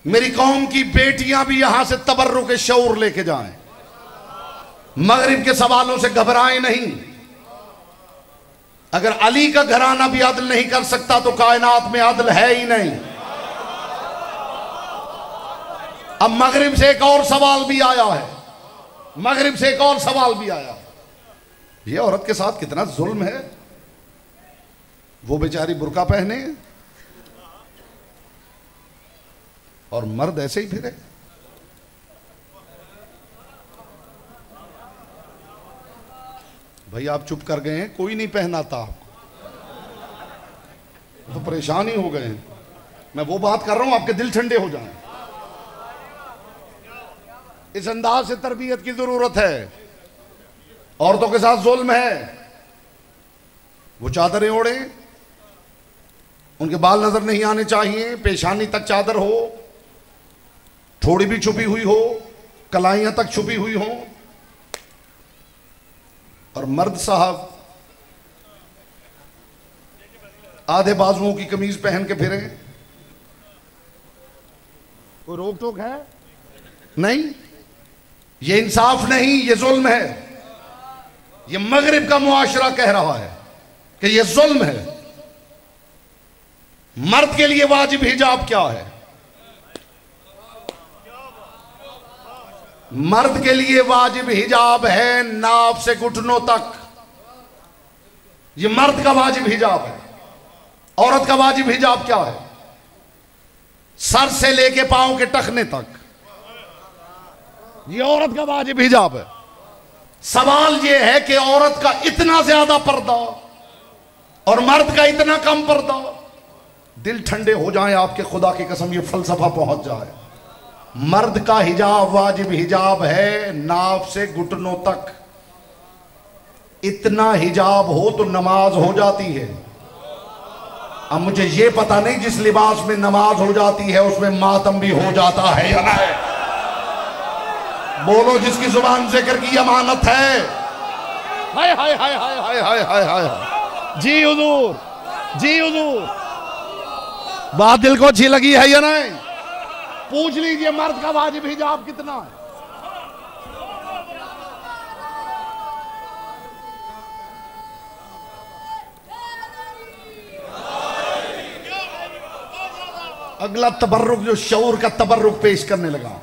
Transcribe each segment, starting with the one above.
मेरी कौम की बेटियां भी यहां से तबर्रुक के शऊर लेके जाएं, मगरिब के सवालों से घबराएं नहीं। अगर अली का घराना भी अदल नहीं कर सकता तो कायनात में अदल है ही नहीं। अब मगरिब से एक और सवाल भी आया है, मगरिब से एक और सवाल भी आया। ये औरत के साथ कितना जुल्म है, वो बेचारी बुर्का पहने और मर्द ऐसे ही फिरे। भाई आप चुप कर गए हैं, कोई नहीं पहना था आपको, तो परेशान ही हो गए हैं। मैं वो बात कर रहा हूं, आपके दिल ठंडे हो जाएं। इस अंदाज से तरबियत की जरूरत है। औरतों के साथ जुल्म है, वो चादरें ओढ़े, उनके बाल नजर नहीं आने चाहिए, पेशानी तक चादर हो, थोड़ी भी छुपी हुई हो, कलाइयां तक छुपी हुई हो। और मर्द साहब आधे बाजुओं की कमीज पहन के फिरे। कोई रोक टोक है नहीं, ये इंसाफ नहीं, ये जुल्म है। ये मगरिब का मुआशरा कह रहा है कि ये जुल्म है। मर्द के लिए वाजिब हिजाब क्या है? मर्द के लिए वाजिब हिजाब है नाभ से घुटनों तक, ये मर्द का वाजिब हिजाब है। औरत का वाजिब हिजाब क्या है? सर से लेके पांव के टखने तक, ये औरत का वाजिब हिजाब है। सवाल ये है कि औरत का इतना ज्यादा पर्दा और मर्द का इतना कम पर्दा। दिल ठंडे हो जाएं आपके, खुदा की कसम ये फलसफा पहुंच जाए। मर्द का हिजाब वाजिब हिजाब है नाभ से घुटनों तक। इतना हिजाब हो तो नमाज हो जाती है। अब मुझे ये पता नहीं जिस लिबास में नमाज हो जाती है उसमें मातम भी हो जाता है या नहीं। बोलो जिसकी जुबान जिक्र की अमानत है। हाय हाय हाय हाय हाय हाय हाय हाय। जी हुजूर, जी हुजूर, बात दिल को अच्छी लगी है या नहीं? पूछ लीजिए मर्द का वाजिब हिजाब कितना है। अगला तबर्रुक जो शऊर का तबर्रुक पेश करने लगा।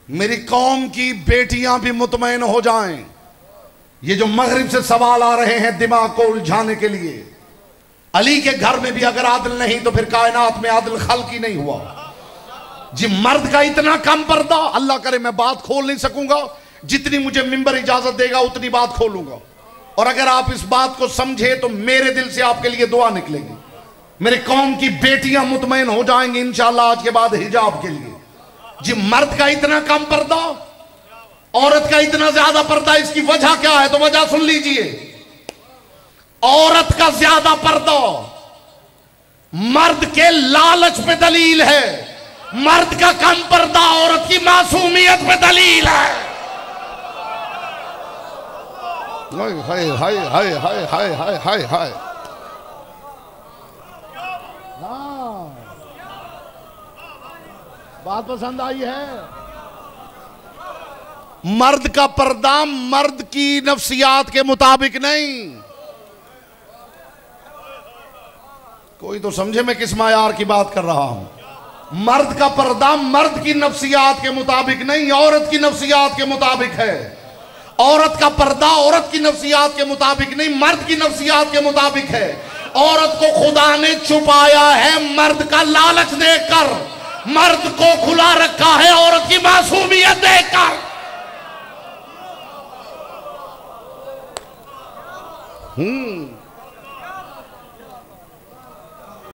मेरी कौम की बेटियां भी मुतमईन हो जाएं। ये जो मगरिब से सवाल आ रहे हैं दिमाग को उलझाने के लिए, अली के घर में भी अगर आदिल नहीं तो फिर कायनात में आदिल खल्क ही नहीं हुआ। जी मर्द का इतना कम पर्दा, अल्लाह करे मैं बात खोल नहीं सकूंगा, जितनी मुझे मिंबर इजाजत देगा उतनी बात खोलूंगा। और अगर आप इस बात को समझे तो मेरे दिल से आपके लिए दुआ निकलेगी। मेरे कौम की बेटियां मुतमईन हो जाएंगी इंशाअल्लाह आज के बाद हिजाब के लिए। जी मर्द का इतना कम पर्दा, औरत का इतना ज्यादा पर्दा, इसकी वजह क्या है? तो वजह सुन लीजिए। औरत का ज्यादा पर्दा मर्द के लालच पे दलील है, मर्द का कम पर्दा औरत की मासूमियत पे दलील है। हाय हाय हाय हाय हाय हाय हाय हाय हाय। बात पसंद आई है? मर्द का पर्दा मर्द की नफ्सियात के मुताबिक नहीं। कोई तो समझे मैं किस मायार की बात कर रहा हूं। मर्द का पर्दा मर्द की नफ्सियात के मुताबिक नहीं, औरत की नफ्सियात के मुताबिक है। औरत का पर्दा औरत की नफ्सियात के मुताबिक नहीं, मर्द की नफ्सियात के मुताबिक है। औरत को खुदा ने छुपाया है मर्द का लालच देखकर, मर्द को खुला रखा है औरत की मासूमियत देखकर।